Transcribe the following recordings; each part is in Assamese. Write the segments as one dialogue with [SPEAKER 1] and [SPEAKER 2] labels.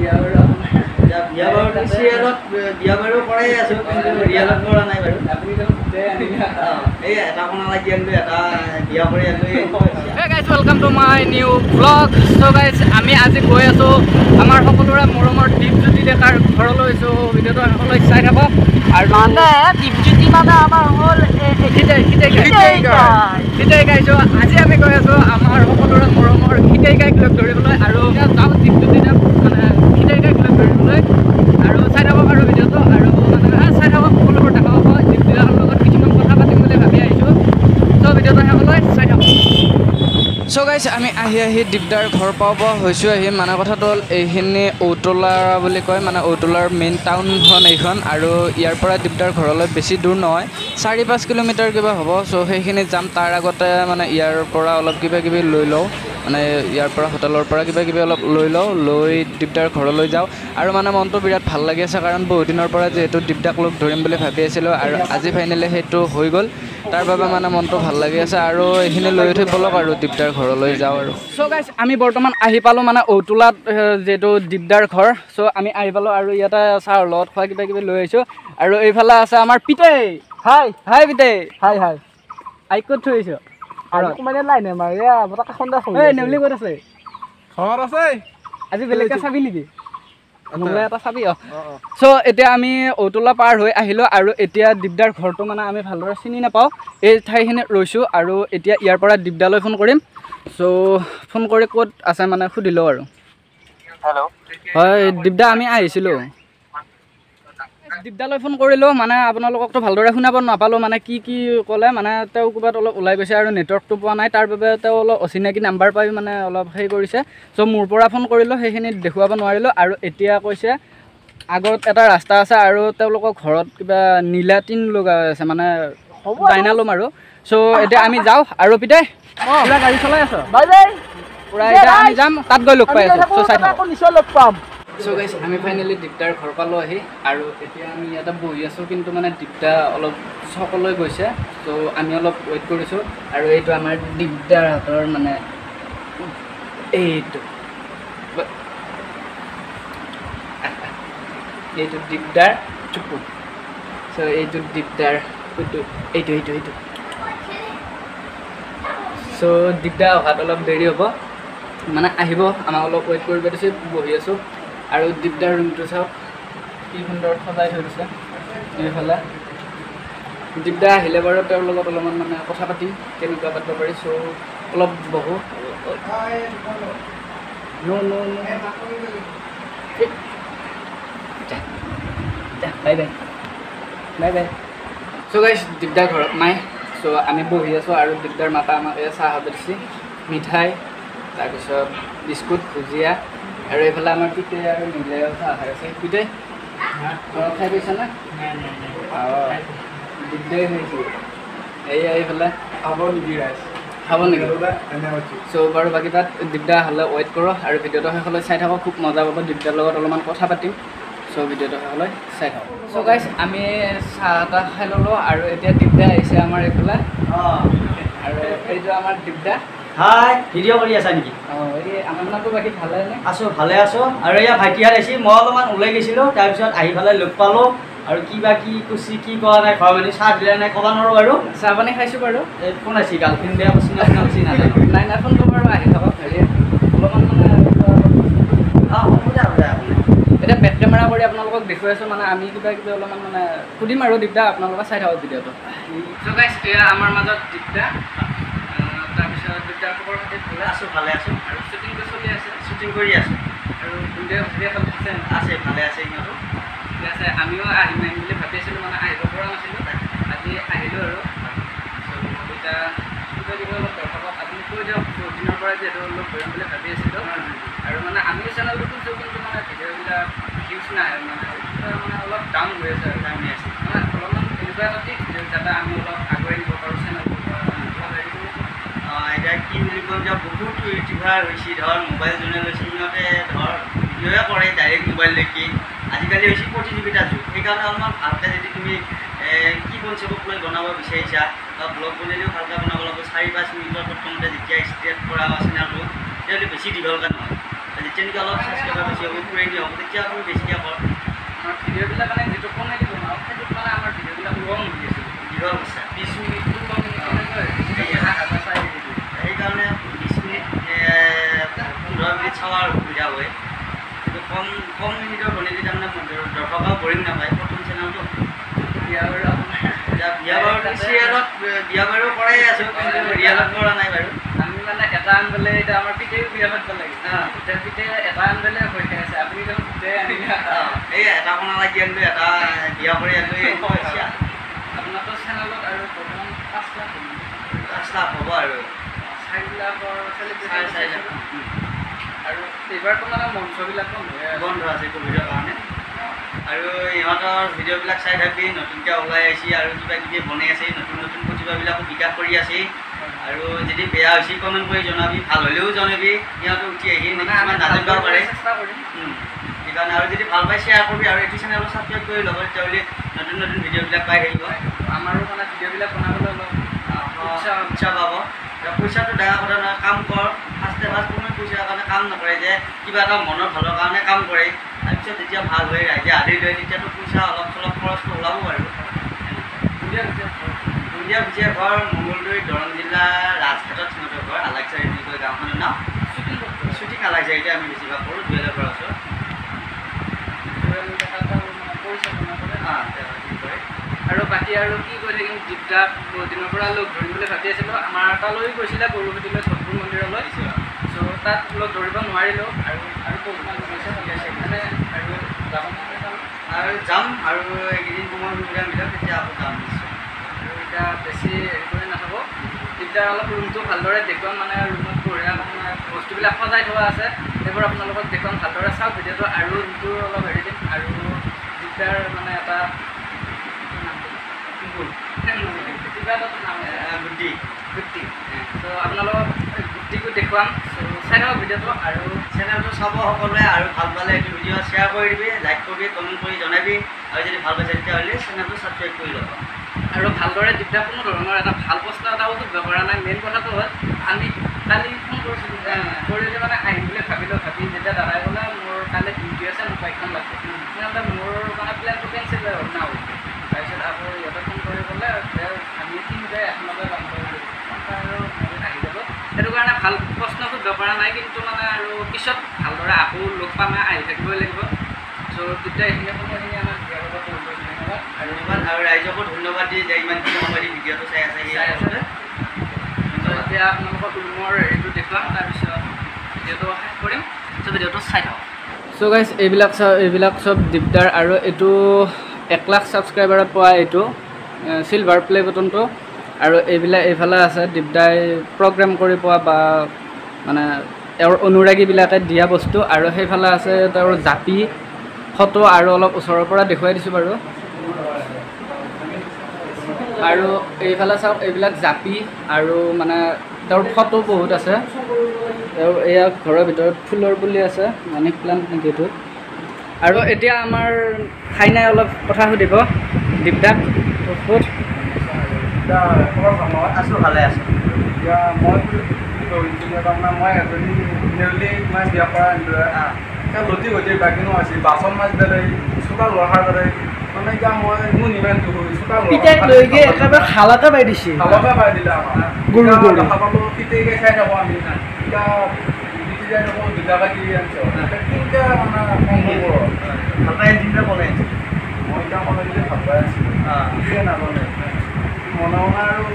[SPEAKER 1] বিয়া বাৰু চিৰিয়েলত বিয়া বাৰু কৰাই আছো কিন্তু ৰিয়েলত কৰা নাই বাৰু এই এটা কোণা লাগি আনিলো এটা বিয়া কৰি আনিলো
[SPEAKER 2] Hey guys, welcome to my new vlog. So guys, আমি আজি গৈ আছো আমাৰ সকলোৰে মৰমৰ দীপজ্যোতি ডেকাৰ ঘৰলৈ। so ভিডিঅ'টো সকলোৱে চাই থাকক আৰু
[SPEAKER 3] মানে দীপজ্যোতি মানে আমাৰ হ'ল
[SPEAKER 2] খিতেই গাই। so আজি আমি গৈ আছো আমাৰ সকলোৰে মৰমৰ খিতেই গাইক লগ ধৰিবলৈ আৰু যাওঁ দীপজ্যোতি ডেক মানে খিতেই গাইক লগ ধৰিবলৈ আৰু চাই থাকক আৰু ভিডিঅ'টো আৰু মানে চাই থাকক সকলোবোৰ দেখা পাব। দীপজ্যোতি ডেকাৰ লগত কিছুমান কথা পাতিম বুলি ভাবি আহিছোঁ। so ভিডিঅ'টো সকলোৱে চাই থাকক। so guys, আমি আহি দীপদাৰ ঘৰ পাব হৈছোঁ আহি মানে কথাটো হ'ল এইখিনি ঔটোলা বুলি কয় মানে ঔটোলাৰ মেইন টাউনখন এইখন আৰু ইয়াৰ পৰা দীপদাৰ ঘৰলৈ বেছি দূৰ নহয় 4-5 কিলোমিটাৰ কিবা হ'ব। চ' সেইখিনি যাম তাৰ আগতে মানে ইয়াৰ পৰা অলপ কিবা কিবি লৈ লওঁ মানে ইয়াৰ পৰা হোটেলৰ পৰা কিবা কিবি অলপ লৈ লওঁ লৈ দীপদাৰ ঘৰলৈ যাওঁ আৰু মানে মনটো বিৰাট ভাল লাগি আছে কাৰণ বহুত দিনৰ পৰা যিহেতু দীপদাক লগ ধৰিম বুলি ভাবি আছিলোঁ আৰু আজি ফাইনেলি সেইটো হৈ গ'ল। তাৰ বাবে মানে মনটো ভাল লাগি আছে আৰু এইখিনি লৈ উঠি বলক আৰু দীপদাৰ ঘৰলৈ যাওঁ আৰু so guys, আমি বৰ্তমান আহি পালোঁ মানে ঔটোলাত যিহেতু দীপদাৰ ঘৰ। চ' আমি আহি পালোঁ আৰু ইয়াতে চাহৰ লগত খোৱা কিবা কিবি লৈ আহিছোঁ আৰু এইফালে আছে আমাৰ পিতেই। হাই পিতেই। হাই আই ক'ত থৈ আহিছ
[SPEAKER 3] মানে লাইন আমাৰ
[SPEAKER 2] নেউলি ক'ত আছে
[SPEAKER 3] ঘৰ আছে
[SPEAKER 2] আজি বেলেগকৈ চাবি নেকি মোলৈ এটা চাবি চ' এতিয়া আমি ঔটোলা পাৰ হৈ আহিলোঁ আৰু এতিয়া দীপদাৰ ঘৰটো মানে আমি ভালদৰে চিনি নাপাওঁ। এই ঠাইখিনিত ৰৈছোঁ আৰু এতিয়া ইয়াৰ পৰা দীপদালৈ ফোন কৰিম। চ' ফোন কৰি ক'ত আছে মানে সুধিলোঁ আৰু
[SPEAKER 3] হেল্ল'
[SPEAKER 2] হয় দীপদা আমি আহিছিলোঁ দীপদালৈ ফোন কৰিলোঁ মানে আপোনালোককতো ভালদৰে শুনাব নাপালোঁ মানে কি ক'লে মানে তেওঁ ক'ৰবাত অলপ ওলাই গৈছে আৰু নেটৱৰ্কটো পোৱা নাই তাৰ বাবে তেওঁ অলপ অচিনাকি নাম্বাৰ পাই মানে অলপ হেৰি কৰিছে। চ' মোৰ পৰা ফোন কৰিলোঁ সেইখিনি দেখুৱাব নোৱাৰিলোঁ আৰু এতিয়া কৈছে আগত এটা ৰাস্তা আছে আৰু তেওঁলোকৰ ঘৰত কিবা নীলা টিন লগাই আছে মানে ডাইনালুম আৰু চ' এতিয়া আমি যাওঁ আৰু পিতাই পুৰা গাড়ী চলাই আছ
[SPEAKER 3] বাই বাই
[SPEAKER 2] পুৰা এতিয়া আমি যাম তাত গৈ লগ পাই আছোঁ চ' চাই থাকক।
[SPEAKER 3] নিশ্চয় লগ পাম।
[SPEAKER 2] চ' গাইছ আমি ফাইনেলি দীপদাৰ ঘৰ পালোঁ আহি আৰু এতিয়া আমি ইয়াতে বহি আছোঁ কিন্তু মানে দীপদা অলপ চকলৈ গৈছে। চ' আমি অলপ ৱেইট কৰিছোঁ আৰু এইটো আমাৰ দীপদাৰ হাতৰ মানে এইটো দীপদাৰ চুপু। চ' এইটো দীপদাৰ এইটো চ' দীপদা অহাত অলপ দেৰি হ'ব মানে আহিব আমাক অলপ ৱেইট কৰিব দিছে বহি আছোঁ আৰু দীপদাৰ ৰুমটো চাওক কি সুন্দৰ সজাই থৈ দিছে। এইফালে দীপদা আহিলে বাৰু তেওঁৰ লগত অলপমান মানে কথা পাতিম কেনেকুৱা পাতিব পাৰি। চ' অলপ বহো বাই চ' গাইছ দীপদাৰ ঘৰত নাই। চ' আমি বহি আছোঁ আৰু দীপদাৰ মাতা আমাক চাহ দিছে মিঠাই তাৰপিছত বিস্কুট ভুজিয়া আৰু এইফালে আমাৰ পিতাই আৰু নীলাইও চাহ খাই আছে। পিতাই ঘৰত খাই পাইছানে দীপদাই খাইছোঁ এইফালে খাব নেকি চ' বাৰু বাকী তাত দীপদা হ'লে ৱেইট কৰোঁ আৰু ভিডিঅ'টো শেষলৈ চাই থাকক খুব মজা পাব দীপদাৰ লগত অলপমান কথা পাতিম। চ' ভিডিঅ'টো শেষলৈ চাই থাকক। চ' গাইছ আমি চাহ এটা খাই ল'লোঁ আৰু এতিয়া দীপদা আহিছে আমাৰ এইফালে আৰু এইটো আমাৰ দীপদা।
[SPEAKER 1] হাই ভিডিঅ' কৰি আছা নেকি
[SPEAKER 2] এই আমাৰ নামটো বাকী ভালেনে
[SPEAKER 1] আছোঁ ভালে আছোঁ আৰু এয়া ভাইটিহাত আহিছে মই অলপমান ওলাই গৈছিলোঁ তাৰপিছত আহি পেলাই লগ পালোঁ আৰু কিবা কি কুচি কি কৰা নাই ঘৰ মানে চাহ দিলে নাই ক'ব নোৱাৰোঁ বাৰু
[SPEAKER 2] চাহ পানী খাইছোঁ বাৰু
[SPEAKER 1] এই ফোন আহিছে গাৰ্লফ্ৰেণ্ড বেয়া কৈছে নে আপোনাৰ কৈছে নাজানো
[SPEAKER 2] নাই ফোনটো বাৰু আহি থাকক হেৰি অলপমান মানে এতিয়া বেক কেমেৰা কৰি আপোনালোকক দেখুৱাই আছোঁ মানে আমি কিবা কিবি অলপমান মানে সুধিম আৰু দীপদা আপোনালোকে চাই থাকক ভিডিঅ'টো। চ' গাইছ এয়া আমাৰ মাজত দীপদা তাৰপিছত দীপদাৰ খবৰ খাতি
[SPEAKER 1] ভালে আছোঁ
[SPEAKER 2] আৰু শ্বুটিংটো চলি আছে
[SPEAKER 1] শ্বুটিং কৰি আছোঁ
[SPEAKER 2] আৰু ভিডিঅ'
[SPEAKER 1] আছে ভালে আছে সিহঁতো
[SPEAKER 2] ঠিক আছে। আমিও আহিম বুলি ভাবি আছিলোঁ মানে আহিব পৰা নাছিলোঁ আজি আহিলোঁ আৰু এতিয়া কিবা কিবি অলপ দৰ্শকক আপুনি কৈ দিয়ক বহুত দিনৰ পৰা যিহেতু অলপ ধৰিম বুলি ভাবি আছিলোঁ আৰু মানে আমিও চেনেলটো খুলিছোঁ কিন্তু মানে ভিডিঅ'বিলাক ভিউজ নাহে মানে অলপ ডাউন হৈ আছে আৰু ডাউন হৈ আছে মানে অলপমান এনেকুৱা এটা টিপ যাতে আমি অলপ আগুৱাই নিব পাৰোঁ চেনেলটো হেৰি কৰিছোঁ।
[SPEAKER 1] এতিয়া কি বুলি ক'ম যে বহুত ইউটিউবাৰ হৈছে ধৰ মোবাইল যোনে লৈছে সিহঁতে ধৰ ভিডিঅ'য়ে কৰে ডাইৰেক্ট মোবাইল দেখি আজিকালি হৈছে প্ৰতিযোগিতাৰ যুগ সেইকাৰণে অলপমান ভালকৈ যদি তুমি কি কনচেপ্টক লৈ বনাব বিচাৰিছা বা ব্লগ বনালেও ভালকৈ বনাব লাগিব 4-5 মিনিটৰ প্ৰথমতে যেতিয়া ষ্টাৰ্ট কৰা চেনেলটো তেতিয়াহ'লে বেছি দীঘলকৈ নহয় তেনেকৈ অলপ ছাবস্ক্ৰাইবাৰ বেছি হ'ব ট্ৰেইনি হ'ব তেতিয়া তুমি বেছিকৈ কৰ
[SPEAKER 2] আমাৰ ভিডিঅ'বিলাক মানে যিটো কমেডি বনাওঁ সেইটোত মানে আমাৰ ভিডিঅ'বিলাক লং হৈ আছে
[SPEAKER 1] দীঘল হৈছে
[SPEAKER 2] 20 মিনিট 15 মিনিট তেনেকৈ চাই দিছোঁ
[SPEAKER 1] সেইকাৰণে 20 মিনিট 15 মিনিট চোৱাৰ সুবিধা হয় কিন্তু কম মিনিটৰ বনালে তাৰমানে দৰ্শকেও বৰিং নাপায় প্ৰথম চেনেলটো
[SPEAKER 2] বিয়া বাৰু আপোনাৰ
[SPEAKER 1] বিয়া বাৰু চিৰিয়েলত বিয়া বাৰু কৰাই আছোঁ কিন্তু ৰিয়েলত কৰা নাই বাৰু
[SPEAKER 2] আমি মানে এটা আনবেলে এতিয়া আমাৰ পিতেও বিয়া পাতিব লাগে এতিয়া পিতে এটা আনবেলে হৈ খাই আছে আপুনি দেখোন গোটেই আনিলে
[SPEAKER 1] এই এটা কণা লাগি আনিলোঁ এটা বিয়া কৰি আনিলোঁ
[SPEAKER 2] আপোনাৰতো চেনেলত আৰু বৰ্তমান 5 লাখ
[SPEAKER 1] 5 লাখ হ'ব আৰু
[SPEAKER 2] 4 লাখৰ
[SPEAKER 1] চাৰে
[SPEAKER 2] আৰু এইবাৰতো মানে মঞ্চবিলাকো
[SPEAKER 1] বন্ধ আছে ক'ভিডৰ কাৰণে আৰু ইহঁতৰ ভিডিঅ'বিলাক চাই থাকি নতুনকৈ ওলাই আহিছে আৰু কিবা কিবি বনাই আছে নতুন নতুন প্ৰতিভাবিলাকো বিকাশ কৰি আছে আৰু যদি বেয়া হৈছে কমেণ্ট কৰি জনাবি ভাল হ'লেও জনাবি সিহঁতে উঠি আহি কিছুমান নাজানিব পাৰে
[SPEAKER 2] চেষ্টা কৰিম
[SPEAKER 1] সেইকাৰণে আৰু যদি ভাল পাই শ্বেয়াৰ কৰিবি আৰু এইটো চেনেলত ছাবস্ক্ৰাইব কৰি ল'ব তেতিয়াহ'লে নতুন নতুন ভিডিঅ'বিলাক পাই থাকিব
[SPEAKER 2] আমাৰো মানে ভিডিঅ'বিলাক বনাবলৈ অলপ
[SPEAKER 1] উৎসাহ পাব পইচাটো ডাঙৰ কথা নহয় কাম কৰ ফাৰ্ষ্ট কোনো পইচাৰ কাৰণে কাম নকৰে যে কিবা এটা মনৰ ভালৰ কাৰণে কাম কৰে তাৰপিছত যেতিয়া ভাল হৈ ৰাইজে আদৰি লয় তেতিয়াতো পইচা অলপ চলপ খৰচটো ওলাব বাৰু বুঢ়ীয়া ভুজীয়া ঘৰ মংগলদৈ দৰং জিলা ৰাজঘাটত সিহঁতৰ ঘৰ আলাকচাৰী বুলি কয় গাঁওখনৰ নাম শ্বুটিং আলাকচাৰীতে আমি বেছিভাগ কৰোঁ দুৱেলৰ ঘৰ আছোঁ
[SPEAKER 2] আৰু বাকী আৰু কি কৈ থাকিম দীপদাক বহুত দিনৰ পৰা লগ ধৰিম বুলি ভাবি আছিলোঁ আমাৰ তালৈ গৈছিলে বৰগুটিলৈ ধনপুৰ মন্দিৰলৈ চ' তাত লগ ধৰিব নোৱাৰিলোঁ আৰু বহুত মানুহ গৈছে ভাবি আছে সেইকাৰণে আৰু যাব
[SPEAKER 1] আৰু যাম আৰু এইকেইদিন সময় সুবিধা মিলক তেতিয়া আকৌ যাম নিশ্চয়
[SPEAKER 2] আৰু এতিয়া বেছি হেৰি কৰি নাথাকো দীপদাৰ অলপ ৰুমটো ভালদৰে দেখুৱাম মানে ৰুমত বঢ়িয়া মানে বস্তুবিলাক সজাই থোৱা আছে সেইবোৰ আপোনালোকক দেখুৱাম ভালদৰে চাওক ভিডিঅ'টো আৰু ৰুমটো অলপ হেৰি দিম আৰু দীপদাৰ মানে এটা কিবা এটা নাম
[SPEAKER 1] গুটি
[SPEAKER 2] ত' আপোনালোকক গুটিটো দেখুৱাম চ' চাই থাকক ভিডিঅ'টো আৰু
[SPEAKER 1] চেনেলটো চাব সকলোৱে আৰু ভাল পালে এইটো ভিডিঅ' শ্বেয়াৰ কৰি দিবি লাইক কৰিবি কমেণ্ট কৰি জনাবি আৰু যদি ভাল পাইছে তেতিয়াহ'লে চেনেলটো ছাবস্ক্ৰাইব কৰি ল'ব
[SPEAKER 2] আৰু ভালদৰে দীপদাক কোনো ধৰণৰ এটা ভাল প্ৰশ্ন এটাও সুধিব পৰা নাই মেইন কথাটো হ'ল আমি কালি ফোন কৰিছিলোঁ কৰিলে মানে আহিম বুলি ভাবি যেতিয়া দাদাই ক'লে মোৰ কালি ডিউটি আছে মোক বাইকখন লাগে তেনেহ'লে মোৰ মানে প্লেনটো কেঞ্চেল হ'ল না তাৰপিছত আকৌ ইহঁতে ফোন কৰি ক'লে যে আমি তিনিটাই এখনতে যাম আৰু আহি যাব সেইটো কাৰণে ভাল প্ৰশ্ন সুধিব পৰা নাই কিন্তু মানে আৰু পিছত ভালদৰে আকৌ লগ পামে আহি থাকিবই লাগিব চ' তেতিয়া এইখিনি সময়খিনি আমাক দিয়াৰ লগত ধন্যবাদ
[SPEAKER 1] আৰু ইমান আৰু ৰাইজকো ধন্যবাদ দি যে ইমানখিনি সময় দি ভিডিঅ'টো চাই আছে
[SPEAKER 2] এতিয়া আপোনালোকক ৰুমৰ হেৰিটো দেখুৱাম তাৰপিছত ভিডিঅ'টো শেষ কৰিম চ' ভিডিঅ'টো চাই থাকক চ' গাইজ এইবিলাক চব দীপদাৰ আৰু এইটো 1 লাখ ছাবস্ক্ৰাইবাৰত পোৱা এইটো চিলভাৰ প্লে বটনটো আৰু এইফালে আছে দীপদাই প্ৰগ্ৰেম কৰি পোৱা বা মানে তেওঁৰ অনুৰাগীবিলাকে দিয়া বস্তু আৰু সেইফালে আছে তেওঁৰ জাপি ফটো আৰু অলপ ওচৰৰ পৰা দেখুৱাই দিছোঁ বাৰু আৰু এইফালে চাওক এইবিলাক জাপি আৰু মানে তেওঁৰ ফটো বহুত আছে তেওঁ এয়া ঘৰৰ ভিতৰত ফুলৰ পুলি আছে মানি প্লাণ্ট নেকি এইটো আৰু এতিয়া আমাৰ খাইনাই অলপ কথা সুধিব দীপদাক ক'ত
[SPEAKER 1] আছোঁ ভালে আছোঁ
[SPEAKER 3] এতিয়া মই ভাবিছিলোঁ তাৰমানে মই এজনী নেৰলি মই বিয়া কৰা এতিয়া লতি গতি বাকীনো আছিল বাচন মাছ দৰে চোতাল লহাৰ দৰে মানে এতিয়া মই মোৰ নিমান চোতাল
[SPEAKER 2] লৈকে একেবাৰে খালাতে পাই দিছে
[SPEAKER 3] খালকে পাই দিলে আমাক
[SPEAKER 2] গৰু
[SPEAKER 3] দেখা পালোঁ পিতেকে খাই থাকোঁ আমি এতিয়া বিটি যাই থাকোঁ দুটাকে কিনি আনিছোঁ তিনিটা মানে কম
[SPEAKER 1] ভাল পাই চিন্তা ক'লে
[SPEAKER 3] মই এতিয়া ক'লে যদি ভাল পাই আছিলোঁ এতিয়া নাজানে মনে মনে আৰু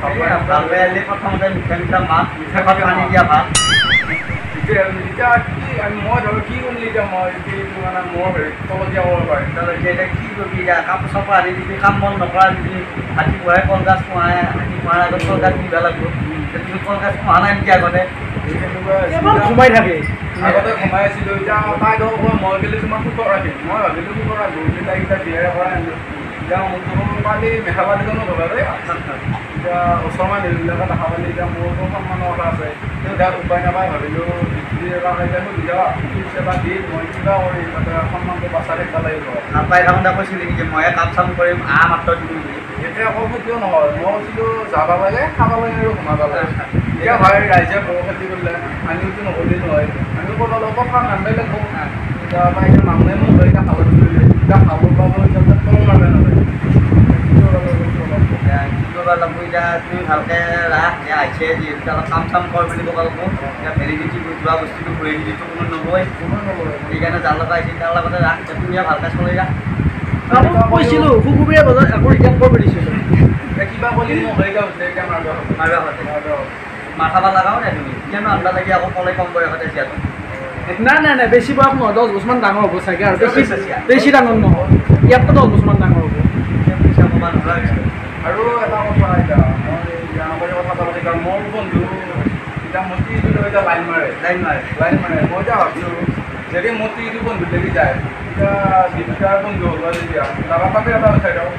[SPEAKER 3] ভাল পাই
[SPEAKER 1] ভাল পাই প্ৰথমতে মিঠা মাছ মিঠা ভাত পানী দিয়া ভাত
[SPEAKER 3] এতিয়া কি মই ধৰক কি কৰিম এতিয়া মই এইটো মানে মোৰ হেৰি তলত দিয়া কৰিব পাৰিম
[SPEAKER 1] এতিয়া কি কৰিবি এতিয়া কাপোৰ চাপোৰ আনি দিবি কাম বন নকৰা দিবি ৰাতিপুৱাই কলগাছ পোৱাই ৰাতি পোৱাৰ আগত কলগাছ দিব লাগিব তুমি কলগাছ পোৱা নাই নেকি আগতে
[SPEAKER 3] সোমাই থাকে আগতে সোমাই আছিলোঁ এতিয়া তাই ধৰক মই গ'লে তোমাক কুকুৰ ৰাখিম মই ভাবিলোঁ কুকুৰ ৰাখোঁ কিন্তু এতিয়া বিয়াৰে পৰা আনিলোঁ এতিয়া মোক পালি মেখাবালিখনো ধৰা দেই এতিয়া ওচৰৰ মানুহবিলাকে দেখা পালি এতিয়া মোৰতো সন্মানৰ কথা আছে এতিয়া উপায় নাপাই ভাবিলোঁ এটা এতিয়া সুবিধা সেৱা দি মই কিবা কৰি তাতে সন্মানটো বাচাই থাকিব লাগিব
[SPEAKER 1] নাপাই থাকোঁতে কৈছিলি নেকি ময়ে কাম চাম কৰিম মাত্ৰ দিম বুলি
[SPEAKER 3] বিশেষ অকল খেতিও নহয় মই কৈছিলোঁ যাব লাগে খাব লাগে আৰু সোমাব লাগে এতিয়া ভাই ৰাইজে বৰ খেতি কৰিলে আমিওতো নকৰিলে নহয় আমি ক'ব লাগিব কথা নাম্বাই লাগিব এতিয়া এতিয়া মানুহে মোক ধৰি এতিয়া খাব দিলে এতিয়া খাব পাব এতিয়া তল নামে নহয়
[SPEAKER 1] কি কৰিব লাগিব এতিয়া তুমি ভালকৈ ৰাখ এতিয়া আহিছে যিহেতু অলপ কাম চাম কৰ বুলি ক'ব লাগিব এতিয়া ভেলিডিটি যোৱা বস্তুটো ভেলিডিটিটো কোনো নলয় সেইকাৰণে যাৰ লগত আহিছে তাৰ লগতে ৰাখ এতিয়া তুমি ভালকৈ চলাই ৰাখ
[SPEAKER 2] কৈছিলোঁ সুকুবীয়া বজাত আকৌ ৰিটাৰ্ণ কৰিব দিছিলোঁ
[SPEAKER 3] কিবা বুলি মোক হৈ যাওঁ এতিয়া
[SPEAKER 1] মাৰিবা হতে মাথা ভাল লগাও নাই তুমি কিয়নো আন্দা লাগি আকৌ ক'লে কম বয়সতে যিহেতু
[SPEAKER 2] নাই বেছি বয়স নহয় 10 বছৰমান ডাঙৰ হ'ব চাগে আৰু বেছি ডাঙৰ নহয় ইয়াতকৈ 10 বছৰমান ডাঙৰ হ'ব
[SPEAKER 1] পইচা কমা নোলোৱা হৈছে
[SPEAKER 3] আৰু এটা কথা এতিয়া মই জানুৱাৰী কথা পাতি কাৰণ মোৰ বন্ধু এতিয়া মতি এতিয়া লাইন মাৰে মই এতিয়া ভাবিছোঁ যদি মতি ইটো বন্ধু লাগি যায় এতিয়া দীপিকাৰ বন্ধু হ'ব যেতিয়া তাৰ তাতে এটা উঠাই দিওঁ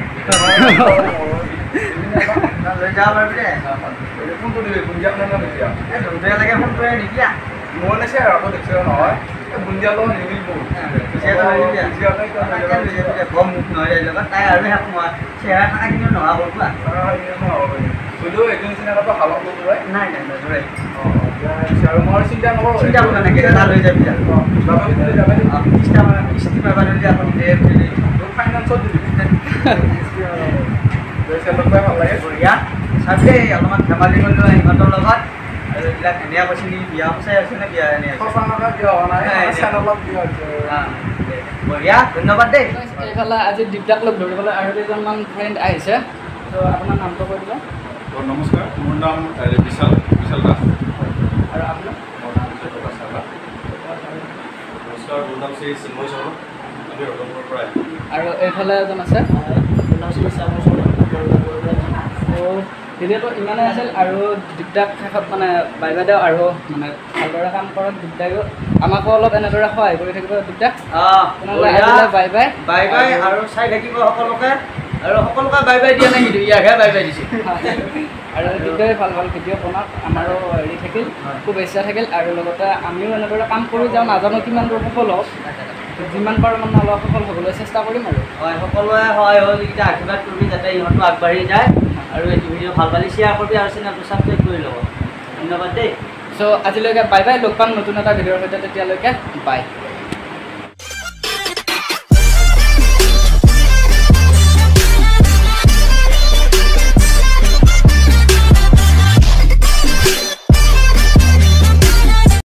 [SPEAKER 1] লৈ যাব পাৰিবি দে
[SPEAKER 3] ফোনটো দিবি গুঞ্জাক নালাগে এতিয়া
[SPEAKER 1] এই দুটাই লাগে ফোন কৰি নিদিয়া
[SPEAKER 3] মই নিছে আকৌ দেখিছে নহয় গুঞ্জা লগত নিমিলিব
[SPEAKER 1] গম মুখ নহয় তাইৰ লগত তাই আৰু শেষ মই চেহেৰা থকাখিনিও নহা হ'ল কোৱা
[SPEAKER 3] যদিও এইটো চিনেমাটো হালত লৈ
[SPEAKER 1] নাই নজৰে
[SPEAKER 3] আৰু মই চিন্তা নকৰোঁ
[SPEAKER 1] চিন্তা কৰা নাই এটা লৈ যাবি আৰু কিস্তি মাৰিবা যদি আকৌ
[SPEAKER 3] ফাইনেন্সত দিবি ভাল লাগে
[SPEAKER 1] বঢ়িয়া চাবি অলপমান ধেমালি কৰিলোঁ ইহঁতৰ লগত আৰু এইবিলাক ধুনীয়া কৈছে নেকি বিয়া সঁচাই আছে নে বিয়া এনে আছে
[SPEAKER 3] বিয়া হোৱা নাই চেনেলত বিয়া হৈছে
[SPEAKER 1] বঢ়িয়া ধন্যবাদ দেই
[SPEAKER 2] এইফালে আজি দীপদাক লগ ধৰিবলৈ আৰু কেইজনমান ফ্ৰেণ্ড আহিছে ত' আপোনাৰ নামটো কৈ দিব
[SPEAKER 4] নমস্কাৰ মোৰ নাম বিশাল দাস
[SPEAKER 2] আৰু আপোনাৰ
[SPEAKER 4] মোৰ নাম হৈছে প্ৰকাশ চাৰ্লা নমস্কাৰ মোৰ নাম শ্ৰী চিন্ময় শৰ্মা আমি ৰতনপুৰৰ পৰা আহিলোঁ
[SPEAKER 2] আৰু এইফালে এজন আছে ভিডিঅ'টো ইমানেই আছিল আৰু দীপদাক শেষত মানে বাই বাইদেউ আৰু মানে ভালদৰে কাম কৰক দীপদাকো আমাকো অলপ এনেদৰে সহায় কৰি থাকিব দীপদাক বাই বাই
[SPEAKER 1] বাই বাই আৰু চাই থাকিব সকলোকে আৰু সকলোকে বাই বাই দিয়া নাই কিন্তু ইয়াকহে বাই বাই দিছে
[SPEAKER 2] আৰু দীপদাই ভাল ভিডিঅ' বনাওক আমাৰো হেৰি থাকিল খুব ইচ্ছা থাকিল আৰু লগতে আমিও এনেদৰে কাম কৰি যাওঁ নাজানো কিমান দূৰ সফল হওক যিমান পাৰোঁ মানে অলপ সফল হ'বলৈ চেষ্টা কৰিম আৰু
[SPEAKER 1] হয় সকলোৱে হয় হ'ল এইকেইটা আশীৰ্বাদ কৰিবি যাতে ইহঁতো আগবাঢ়ি যায় আৰু এইটো ভিডিঅ' ভাল পালে শ্বেয়াৰ কৰিবি আৰু চেনেলটো ছাবস্ক্ৰাইব কৰি ল'ব ধন্যবাদ দেই
[SPEAKER 2] চ' আজিলৈকে বাই বাই লগ পাম নতুন এটা ভিডিঅ'ৰ সৈতে তেতিয়ালৈকে বাই